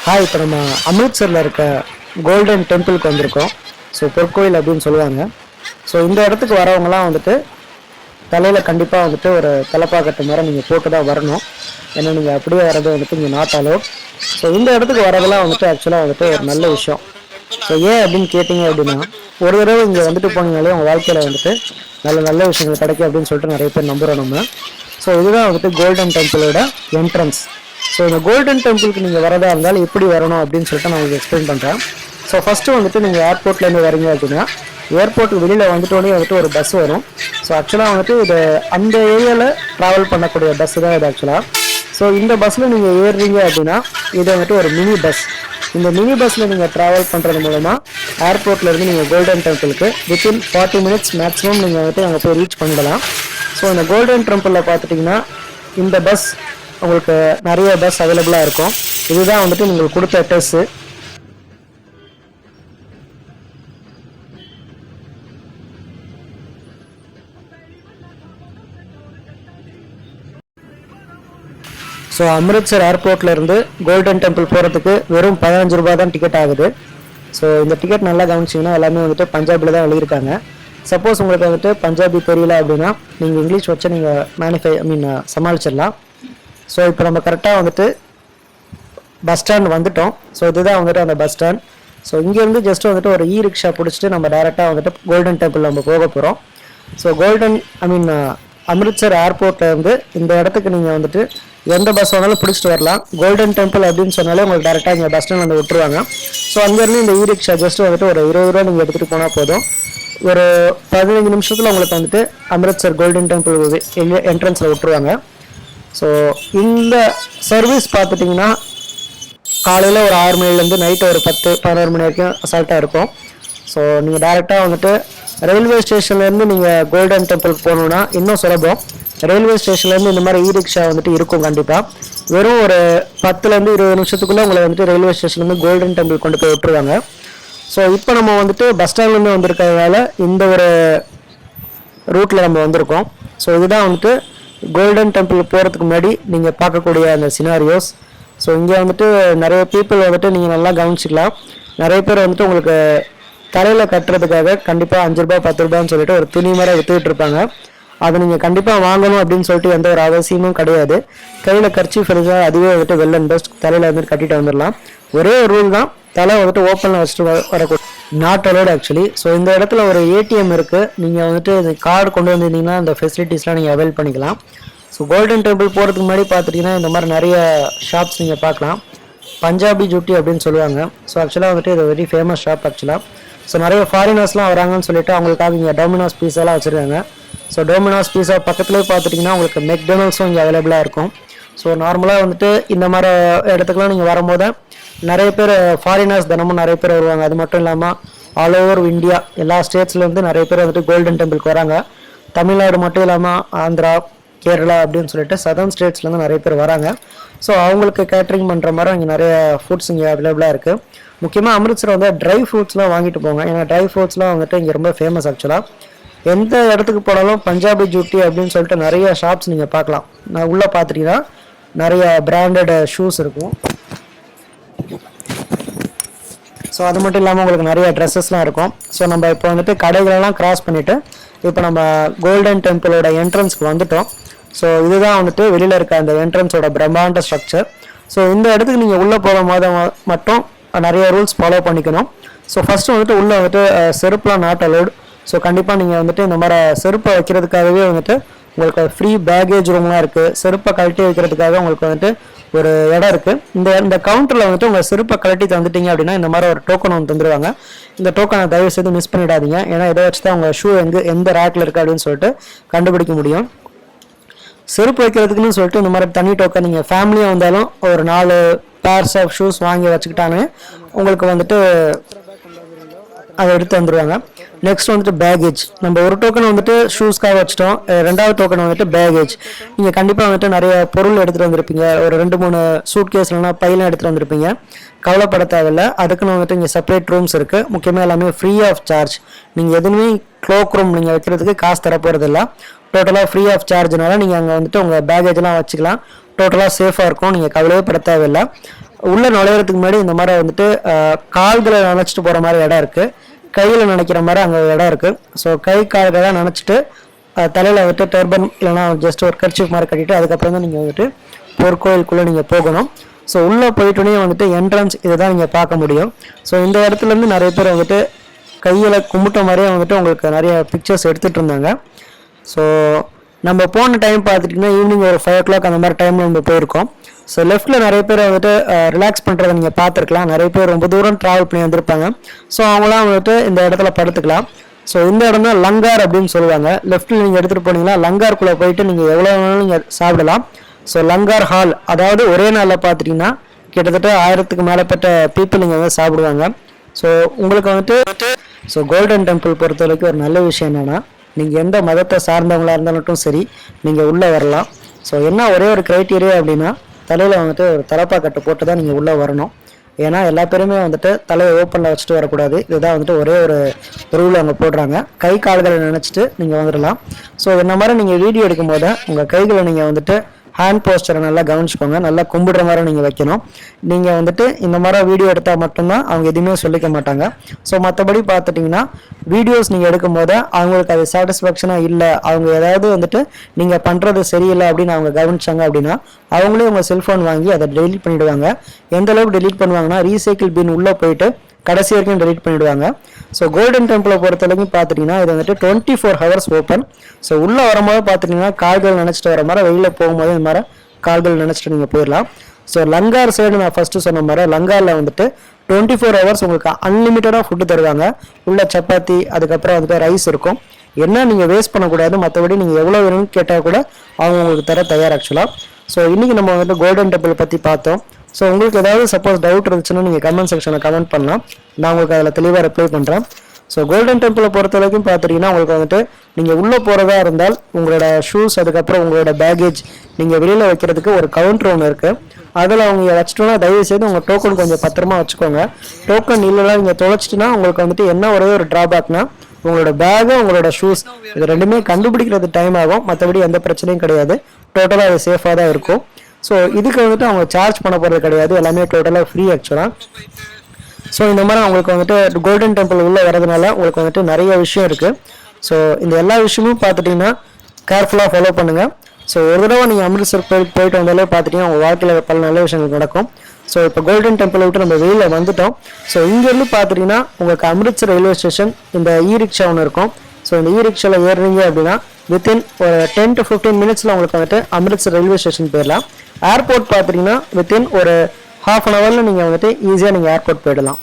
Hi, இப்போ நம்ம அமிர்த்சரில் இருக்க கோல்டன் டெம்பிளுக்கு வந்திருக்கோம். ஸோ பொற்கோயில் அப்படின்னு சொல்லுவாங்க. ஸோ இந்த இடத்துக்கு வரவங்களாம் வந்துட்டு தலையில் கண்டிப்பாக வந்துட்டு ஒரு தலைப்பாக்கட்டு மாதிரி நீங்கள் போட்டு தான் வரணும். ஏன்னா நீங்கள் அப்படியே வர்றது வந்துட்டு இங்கே நாட் அலோட். ஸோ இந்த இடத்துக்கு வரதெல்லாம் வந்துட்டு ஆக்சுவலாக வந்துட்டு ஒரு நல்ல விஷயம். ஸோ ஏன் அப்படின்னு கேட்டிங்க அப்படின்னா, ஒரு தடவை இங்கே வந்துட்டு போனீங்களே உங்கள் வாழ்க்கையில் வந்துட்டு நல்ல நல்ல விஷயங்கள் கிடைக்கும் அப்படின்னு சொல்லிட்டு நிறைய பேர் நம்புகிறோம் நம்ம. ஸோ இதுதான் வந்துட்டு கோல்டன் டெம்பிளோட என்ட்ரன்ஸ். ஸோ இந்த கோல்டன் டெம்பிளுக்கு நீங்கள் வரதா இருந்தாலும் எப்படி வரணும் அப்படின்னு சொல்லிட்டு நான் உங்களுக்கு எக்ஸ்பிளைன் பண்ணுறேன். ஸோ ஃபஸ்ட்டு வந்துட்டு நீங்கள் ஏர்போர்ட்லேருந்து வரீங்க அப்படின்னா, ஏர்போர்ட்டுக்கு வெளியில் வந்துட்டோடனே வந்துட்டு ஒரு பஸ் வரும். ஸோ ஆக்சுவலாக வந்துட்டு இது அந்த ஏரியாவில் ட்ராவல் பண்ணக்கூடிய பஸ்ஸு தான் இது ஆக்சுவலாக. ஸோ இந்த பஸ்ஸில் நீங்கள் ஏறுறீங்க அப்படின்னா இது வந்துட்டு ஒரு மினி பஸ். இந்த மினி பஸ்ஸில் நீங்கள் ட்ராவல் பண்ணுறது மூலமாக ஏர்போர்ட்லேருந்து நீங்கள் கோல்டன் டெம்பிளுக்கு வித்தின் 40 மினிட்ஸ் மேக்ஸிமம் நீங்கள் வந்துட்டு அங்கே போய் ரீச் பண்ணிடலாம். ஸோ இந்த கோல்டன் டெம்பிளில் பார்த்துட்டிங்கன்னா இந்த பஸ் உங்களுக்கு நிறைய பஸ் அவைலபிளாக இருக்கும். இதுதான் வந்துட்டு நீங்கள் கொடுத்த அட்ரஸ்ஸு. ஸோ அமிர்த்சர் ஏர்போர்ட்லேருந்து கோல்டன் டெம்பிள் போகிறதுக்கு வெறும் 15 ரூபா தான் டிக்கெட் ஆகுது. ஸோ இந்த டிக்கெட் நல்லா கவனிச்சிங்கன்னா எல்லாமே வந்துட்டு பஞ்சாபில் தான் எழுதியிருக்காங்க. சப்போஸ் உங்களுக்கு வந்துட்டு பஞ்சாபி தெரியல அப்படின்னா நீங்கள் இங்கிலீஷ் வச்சு நீங்கள் சமாளிச்சிடலாம். ஸோ இப்போ நம்ம கரெக்டாக வந்துட்டு பஸ் ஸ்டாண்ட் வந்துட்டோம். ஸோ இதுதான் வந்துட்டு அந்த பஸ் ஸ்டாண்ட். ஸோ இங்கேருந்து ஜஸ்ட் வந்துட்டு ஒரு ரிக்ஷா பிடிச்சிட்டு நம்ம டேரெக்டாக வந்துட்டு கோல்டன் டெம்பிள் நம்ம போக போகிறோம். ஸோ அமிர்த்சர் ஏர்போர்ட்லேருந்து இந்த இடத்துக்கு நீங்கள் வந்துட்டு எந்த பஸ் வேணாலும் பிடிச்சிட்டு வரலாம். கோல்டன் டெம்பிள் அப்படின்னு சொன்னாலே உங்களுக்கு டேரெக்டாக இங்கே பஸ் ஸ்டாண்ட் வந்து விட்டுருவாங்க. ஸோ அங்கேருந்து இந்த ரிக்ஷா ஜஸ்ட் வந்துட்டு ஒரு 20 ரூபா நீங்கள் எடுத்துகிட்டு போனால் போதும். ஒரு 15 நிமிஷத்தில் உங்களுக்கு வந்துட்டு அமிர்த்சர் கோல்டன் டெம்பிள் என்ட்ரன்ஸில் விட்டுருவாங்க. ஸோ இந்த சர்வீஸ் பார்த்துட்டிங்கன்னா காலையில் ஒரு 6 மணிலேருந்து நைட்டு ஒரு 10-11 மணி வரைக்கும் அசால்ட்டாக இருக்கும். ஸோ நீங்கள் டேரெக்டாக வந்துட்டு ரயில்வே ஸ்டேஷன்லேருந்து நீங்கள் கோல்டன் டெம்பிளுக்கு போகணுன்னா இன்னும் சுலபம். ரயில்வே ஸ்டேஷன்லேருந்து இந்த மாதிரி ரிக்ஷா வந்துட்டு இருக்கும் கண்டிப்பாக. வெறும் ஒரு 10லேருந்து 20 நிமிஷத்துக்குள்ளே உங்களை வந்துட்டு ரயில்வே ஸ்டேஷன்லேருந்து கோல்டன் டெம்பிள் கொண்டு போய் விட்டுருவாங்க. ஸோ இப்போ நம்ம வந்துட்டு பஸ் ஸ்டாண்ட்லேருந்து வந்திருக்கிறதுனால இந்த ஒரு ரூட்டில் நம்ம வந்திருக்கோம். ஸோ இதுதான் வந்துட்டு கோல்டன் டெம்பிள் போகிறதுக்கு முன்னாடி நீங்கள் பார்க்கக்கூடிய அந்த சினாரியோஸ். ஸோ இங்கே வந்துட்டு நிறைய பீப்புள் வந்துட்டு நீங்கள் நல்லா கவனிச்சிக்கலாம். நிறைய பேர் வந்துட்டு உங்களுக்கு தலையில் கட்டுறதுக்காக கண்டிப்பாக 5 ரூபா 10 ரூபான்னு சொல்லிட்டு ஒரு துணி மாதிரி விற்றுக்கிட்டு இருப்பாங்க. அதை நீங்கள் கண்டிப்பாக வாங்கணும் அப்படின்னு சொல்லிட்டு எந்த ஒரு அவசியமும் கிடையாது. கையில் கர்ச்சீஃப் இருந்தால் அதுவே வந்துட்டு வெல் அண்ட் பெஸ்ட். தலையில் வந்துட்டு கட்டிட்டு வந்துடலாம். ஒரே ஒரு ரூல் தான், தலை வந்துட்டு ஓப்பனில் வச்சுட்டு வரக்கூடாது. Not allowed actually. ஸோ இந்த இடத்துல ஒரு ஏடிஎம் இருக்குது. நீங்கள் வந்துட்டு இந்த கார்டு கொண்டு வந்திருந்தீங்கன்னா அந்த ஃபெசிலிட்டிஸ்லாம் நீங்கள் அவைல் பண்ணிக்கலாம். ஸோ கோல்டன் டெம்பிள் போகிறதுக்கு முன்னாடி பார்த்துட்டிங்கன்னா இந்த மாதிரி நிறைய ஷாப்ஸ் நீங்கள் பார்க்கலாம். பஞ்சாபி ஜுட்டி அப்படின்னு சொல்லுவாங்க. ஸோ ஆக்சுவலாக வந்துட்டு இது வெரி ஃபேமஸ் ஷாப் ஆக்சுவலாக. ஸோ நிறைய ஃபாரினர்ஸ்லாம் வராங்கன்னு சொல்லிட்டு அவங்களுக்காக இங்கே டொமினோஸ் பீஸாலாம் வச்சுருக்காங்க. ஸோ டொமினோஸ் பீஸா பக்கத்துலேயே பார்த்துட்டிங்கன்னா உங்களுக்கு மெக்டொனால்ட்ஸும் இங்கே அவைலபிளாக இருக்கும். ஸோ நார்மலாக வந்துட்டு இந்த மாதிரி இடத்துக்குலாம் நீங்கள் வரும்போது நிறைய பேர் ஃபாரினர்ஸ் தினமும் நிறைய பேர் வருவாங்க. அது மட்டும் இல்லாமல் ஆல் ஓவர் இந்தியா எல்லா ஸ்டேட்ஸ்லேருந்து நிறைய பேர் வந்துட்டு கோல்டன் டெம்பிளுக்கு வராங்க. தமிழ்நாடு மட்டும் இல்லாமல் ஆந்திரா, கேரளா அப்படின்னு சொல்லிட்டு சதர்ன் ஸ்டேட்ஸ்லேருந்து நிறைய பேர் வராங்க. ஸோ அவங்களுக்கு கேட்ரிங் பண்ணுற மாதிரி இங்கே நிறைய ஃபுட்ஸ் இங்கே அவைலபிளாக இருக்குது. முக்கியமாக அமிர்த்சர் வந்து ட்ரை ஃப்ரூட்ஸ்லாம் வாங்கிட்டு போங்க. ஏன்னா ட்ரை ஃப்ரூட்ஸ்லாம் வந்துட்டு இங்கே ரொம்ப ஃபேமஸ் ஆக்சுவலாக. எந்த இடத்துக்கு போனாலும் பஞ்சாபி ஜூட்டி அப்படின்னு சொல்லிட்டு நிறைய ஷாப்ஸ் நீங்கள் பார்க்கலாம். நான் உள்ளே பார்த்துட்டிங்கன்னா நிறைய பிராண்டட் ஷூஸ் இருக்கும். ஸோ அது மட்டும் இல்லாமல் உங்களுக்கு நிறைய ட்ரெஸ்ஸஸ்லாம் இருக்கும். ஸோ நம்ம இப்போ வந்துட்டு கடைகளெல்லாம் கிராஸ் பண்ணிவிட்டு இப்போ நம்ம கோல்டன் டெம்பிளோட என்ட்ரன்ஸ்க்கு வந்துட்டோம். ஸோ இதுதான் வந்துட்டு வெளியில் இருக்க அந்த என்ட்ரன்ஸோட பிரம்மாண்ட ஸ்ட்ரக்சர். ஸோ இந்த இடத்துக்கு நீங்கள் உள்ளே போகும்போது மட்டும் நிறைய ரூல்ஸ் ஃபாலோ பண்ணிக்கணும். ஸோ ஃபஸ்ட்டு வந்துட்டு உள்ளே வந்துட்டு செருப்புலாம் நாட் அலோடு. ஸோ கண்டிப்பாக நீங்கள் வந்துட்டு இந்த மாதிரி செருப்பை வைக்கிறதுக்காகவே வந்துட்டு உங்களுக்கு ஃப்ரீ பேகேஜ் ரூம்லாம் இருக்குது. செருப்பை கழட்டி வைக்கிறதுக்காக உங்களுக்கு வந்துட்டு ஒரு இடம் இருக்குது. இந்த கவுண்டரில் வந்துட்டு உங்கள் செருப்பை கழட்டி தந்துட்டீங்க அப்படின்னா இந்த மாதிரி ஒரு டோக்கன் ஒன்று தந்துடுவாங்க. இந்த டோக்கனை தயவு செய்து மிஸ் பண்ணிடாதீங்க. ஏன்னா இதை வச்சு தான் உங்கள் ஷூ எந்த ரேக்கில் இருக்குது அப்படின்னு சொல்லிட்டு கண்டுபிடிக்க முடியும். செருப்பு வைக்கிறதுக்குன்னு சொல்லிட்டு இந்த மாதிரி தனி டோக்கன் நீங்கள் ஃபேமிலியாக வந்தாலும் ஒரு 4 பேர்ஸ் ஆஃப் ஷூஸ் வாங்கி வச்சுக்கிட்டானே உங்களுக்கு வந்துட்டு அதை எடுத்து வந்துடுவாங்க. நெக்ஸ்ட் வந்துட்டு பேகேஜ். நம்ம ஒரு டோக்கன் வந்துட்டு ஷூஸ்க்காக வச்சுட்டோம். 2வது டோக்கன் வந்துட்டு பேகேஜ். நீங்கள் கண்டிப்பாக வந்துட்டு நிறைய பொருள் எடுத்துகிட்டு வந்திருப்பீங்க. ஒரு 2-3 சூட் கேஸ் இல்லைனா பையெலாம் எடுத்துகிட்டு வந்திருப்பீங்க. கவலைப்பட தேவையில்லை. அதுக்குன்னு வந்துட்டு இங்கே செப்பரேட் ரூம்ஸ் இருக்குது. முக்கியமாக எல்லாமே ஃப்ரீ ஆஃப் சார்ஜ். நீங்கள் எதுவுமே க்ளோக் ரூம் நீங்கள் வைக்கிறதுக்கு காசு தர போகிறதில்ல. டோட்டலாக ஃப்ரீ ஆஃப் சார்ஜ்னால நீங்கள் அங்கே வந்துட்டு உங்கள் பேகேஜெலாம் வச்சுக்கலாம். டோட்டலாக சேஃபாக இருக்கும். நீங்கள் கவலையே பட தேவையில்லை. உள்ளே நுழையிறதுக்கு முன்னாடி இந்த மாதிரி வந்துட்டு கால்களை நினச்சிட்டு போகிற மாதிரி இடம் இருக்குது, கையில் நினைக்கிற மாதிரி அங்கே இடம் இருக்குது. ஸோ கை கால்களை நினச்சிட்டு தலையில் வந்துட்டு டர்பன் இல்லைனா ஜஸ்ட் ஒரு கர்ச்சீஃப் மாதிரி கட்டிட்டு அதுக்கப்புறம் தான் நீங்கள் வந்துட்டு பொற்கோயிலுக்குள்ளே நீங்கள் போகணும். ஸோ உள்ளே போயிட்டோன்னே வந்துட்டு என்ட்ரன்ஸ் இதை தான் நீங்கள் பார்க்க முடியும். ஸோ இந்த இடத்துலேருந்து நிறைய பேர் வந்துட்டு கையில் கும்பிட்ட மாதிரியே வந்துட்டு உங்களுக்கு நிறைய பிக்சர்ஸ் எடுத்துகிட்டு இருந்தாங்க. ஸோ நம்ம போன டைம் பார்த்துட்டிங்கன்னா ஈவினிங் ஒரு 5 o'clock அந்த மாதிரி டைமில் நம்ம போயிருக்கோம். ஸோ லெஃப்ட்டில் நிறைய பேர் வந்துட்டு ரிலாக்ஸ் பண்ணுறதை நீங்கள் பார்த்துருக்கலாம். நிறைய பேர் ரொம்ப தூரம் ட்ராவல் பண்ணி வந்திருப்பாங்க. ஸோ அவங்களாம் வந்துட்டு இந்த இடத்துல படுத்துக்கலாம். ஸோ இந்த இடம் தான் லங்கார் அப்படின்னு சொல்லுவாங்க. லெஃப்ட்டில் நீங்கள் எடுத்துகிட்டு போனீங்கன்னா லங்காருக்குள்ளே போயிட்டு நீங்கள் எவ்வளோ வேணாலும் நீங்கள் சாப்பிடலாம். ஸோ லங்கார் ஹால், அதாவது ஒரே நாளில் பார்த்துட்டிங்கன்னா கிட்டத்தட்ட 1000க்கு மேற்பட்ட பீப்புள் இங்கே வந்து சாப்பிடுவாங்க. ஸோ உங்களுக்கு வந்துட்டு ஸோ கோல்டன் டெம்பிள் பொறுத்த வரைக்கும் ஒரு நல்ல விஷயம் என்னென்னா, நீங்கள் எந்த மதத்தை சார்ந்தவங்களாக இருந்தாலும் சரி நீங்கள் உள்ளே வரலாம். ஸோ என்ன ஒரே ஒரு க்ரைட்டீரியா அப்படின்னா, தலையில் வந்துட்டு ஒரு தலப்பா கட்டு போட்டு தான் நீங்கள் உள்ளே வரணும். ஏன்னா எல்லா பேருமே வந்துட்டு தலையை ஓப்பனில் வச்சுட்டு வரக்கூடாது. இதுதான் வந்துட்டு ஒரே ஒரு ரூல் அவங்க போடுறாங்க. கை கால்களை நினச்சிட்டு நீங்கள் வந்துடலாம். ஸோ இந்த மாதிரி நீங்கள் வீடியோ எடுக்கும்போது உங்கள் கைகளை நீங்கள் வந்துட்டு ஹேண்ட் போஸ்டரை நல்லா கவனிச்சுக்கோங்க. நல்லா கும்பிடுற மாதிரி நீங்கள் வைக்கணும். நீங்கள் வந்துட்டு இந்த மாதிரி வீடியோ எடுத்தால் மட்டும்தான் அவங்க எதுவுமே சொல்லிக்க மாட்டாங்க. ஸோ மற்றபடி பார்த்துட்டிங்கன்னா வீடியோஸ் நீங்கள் எடுக்கும் போது அவங்களுக்கு அது சாட்டிஸ்ஃபேக்ஷனாக இல்லை, அவங்க ஏதாவது வந்துட்டு நீங்கள் பண்ணுறது சரியில்லை அப்படின்னு அவங்க கவனிச்சாங்க அப்படின்னா அவங்களே உங்கள் செல்ஃபோன் வாங்கி அதை டெலீட் பண்ணிவிடுவாங்க. எந்த அளவுக்கு டெலீட் பண்ணுவாங்கன்னா, ரீசைக்கிள் பின் உள்ளே போயிட்டு கடைசி வரைக்கும் டெலீட் பண்ணிவிடுவாங்க. ஸோ கோல்டன் டெம்பிளை பொறுத்த வரைக்கும் பார்த்துட்டிங்கன்னா இது வந்துட்டு 24 hours ஓப்பன். ஸோ உள்ளே வரும்போது பார்த்துட்டிங்கன்னா கால்கள் நினச்சிட்டு வர மாதிரி, வெளியில் போகும்போது இந்த மாதிரி கால்கள் நினச்சிட்டு நீங்கள் போயிடலாம். ஸோ லங்கார் சைடு நான் ஃபஸ்ட்டு சொன்ன மாதிரி லங்காரில் வந்துட்டு 24 hours உங்களுக்கு அன்லிமிட்டடாக ஃபுட்டு தருவாங்க. உள்ள சப்பாத்தி, அதுக்கப்புறம் வந்துட்டு ரைஸ் இருக்கும். என்ன நீங்கள் வேஸ்ட் பண்ணக்கூடாது. மற்றபடி நீங்கள் எவ்வளோ வேணும்னு கேட்டால் கூட அவங்க உங்களுக்கு தர தயார் ஆக்சுவலாக. ஸோ இன்றைக்கி நம்ம வந்துட்டு கோல்டன் டெம்பிள் பற்றி பார்த்தோம். ஸோ உங்களுக்கு ஏதாவது சப்போஸ் டவுட் இருந்துச்சுன்னா நீங்கள் கமெண்ட் செக்ஷனில் கமெண்ட் பண்ணலாம். நான் உங்களுக்கு அதில் தெளிவாக ரிப்ளை பண்ணுறேன். ஸோ கோல்டன் டெம்பிளை பொறுத்த வரைக்கும் பார்த்துட்டிங்கன்னா உங்களுக்கு வந்துட்டு நீங்கள் உள்ளே போகிறதா இருந்தால் உங்களோட ஷூஸ், அதுக்கப்புறம் உங்களோட பேகேஜ் நீங்கள் வெளியில் வைக்கிறதுக்கு ஒரு கவுண்டர் ஒன்று இருக்குது. அதில் அவங்க வச்சுட்டோன்னா தயவுசெய்து உங்கள் டோக்கன் கொஞ்சம் பத்திரமா வச்சுக்கோங்க. டோக்கன் இல்லைனா நீங்கள் தொலைச்சிட்டுனா உங்களுக்கு வந்துட்டு என்ன ஒரே ஒரு ட்ராபேக்னா, உங்களோட பேகு, உங்களோட ஷூஸ் இது ரெண்டுமே கண்டுபிடிக்கிறது டைம் ஆகும். மற்றபடி எந்த பிரச்சனையும் கிடையாது. டோட்டலாக அது சேஃபாக தான் இருக்கும். ஸோ இதுக்கு வந்துட்டு அவங்க சார்ஜ் பண்ண போகிறது கிடையாது. எல்லாமே டோட்டலாக ஃப்ரீ ஆக்சுவலாக. ஸோ இந்த மாதிரி அவங்களுக்கு வந்துட்டு கோல்டன் டெம்பிள் உள்ளே வரதுனால உங்களுக்கு வந்துட்டு நிறைய விஷயம் இருக்குது. ஸோ இந்த எல்லா விஷயமும் பார்த்துட்டிங்கன்னா கேர்ஃபுல்லாக ஃபாலோ பண்ணுங்கள். ஸோ ஒரு தடவை நீங்கள் அமிர்தசர் கோயிலுக்கு போயிட்டு வந்தாலே பார்த்துட்டிங்கன்னா உங்கள் வாழ்க்கையில் பல நல்ல விஷயங்கள் நடக்கும். ஸோ இப்போ கோல்டன் டெம்பிளை விட்டு நம்ம வெளியில் வந்துட்டோம். ஸோ இங்கேருந்து பார்த்துட்டிங்கன்னா உங்களுக்கு அமிர்தசர் ரயில்வே ஸ்டேஷன் இந்த ரிக்ஷா ஒன்று இருக்கும். ஸோ இந்த ரிக்ஷாவில் ஏறுறீங்க அப்படின்னா வித்தின் ஒரு 10 to 15 minutes உங்களுக்கு வந்துட்டு அமிர்தசர் ரயில்வே ஸ்டேஷன் போயிடலாம். ஏர்போர்ட் பார்த்துட்டிங்கன்னா வித்தின் ஒரு 1/2 hour நீங்கள் வந்துட்டு ஈஸியாக நீங்கள் ஏர்போர்ட் போயிடலாம்.